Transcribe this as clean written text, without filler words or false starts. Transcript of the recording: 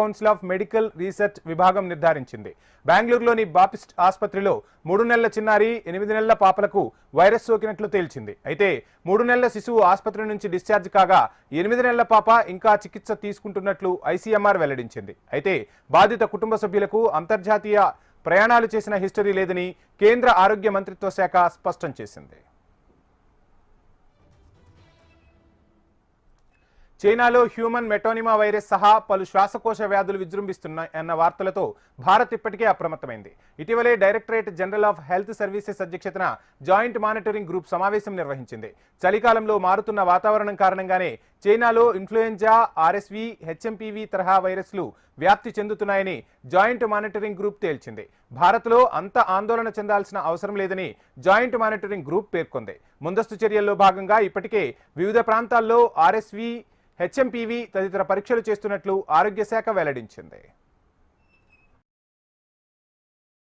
Council of medical research విభాగం నిర్ధారించింది. బెంగళూరులోని Baptist ఆసుపత్రిలో 3 నెలల చిన్నారి 8 నెలల పాపలకు వైరస్ సోకినట్లు తేల్చింది. అయితే 3 నెలల శిశువు ఆసుపత్రి నుంచి డిశ్చార్జ్ కాగా 8 నెలల పాప ఇంకా చికిత్స తీసుకుంటున్నట్లు ఐసీఎంఆర్ వెల్లడించింది. అయితే బాధిత కుటుంబ సభ్యులకు అంతర్జాతీయ ప్రయాణాలు చేసిన హిస్టరీ లేదని కేంద్ర ఆరోగ్య మంత్రిత్వ శాఖ స్పష్టం చేసింది. చైనాలో హ్యూమన్ మెటోనిమా వైరస్ సహా పలు శ్వాసకోశ వ్యాధులు విజృంభిస్తున్నాయన్న వార్తలతో భారత్ ఇప్పటికే అప్రమత్తమైంది. ఇటీవలే directorate general of health services అధ్యక్షతన జాయింట్ మానిటరింగ్ గ్రూప్ సమావేశం నిర్వహించింది. చలికాలంలో మారుతున్న వాతావరణం కారణంగానే చైనాలో ఇన్ఫ్లుయెంజా, ఆర్ఎస్వి, హెచ్ఎంపీవీ తరహా వైరస్లు వ్యాప్తి చెందుతున్నాయని జాయింట్ మానిటరింగ్ గ్రూప్ తేల్చింది. భారత్లో అంత ఆందోళన చెందాల్సిన అవసరం లేదని జాయింట్ మానిటరింగ్ గ్రూప్ పేర్కొంది. ముందస్తు చర్యల్లో భాగంగా ఇప్పటికే వివిధ ప్రాంతాల్లో ఆర్ఎస్వి, హెచ్ఎంపీవీ తదితర పరీక్షలు చేస్తున్నట్లు ఆరోగ్య శాఖ వెల్లడించింది.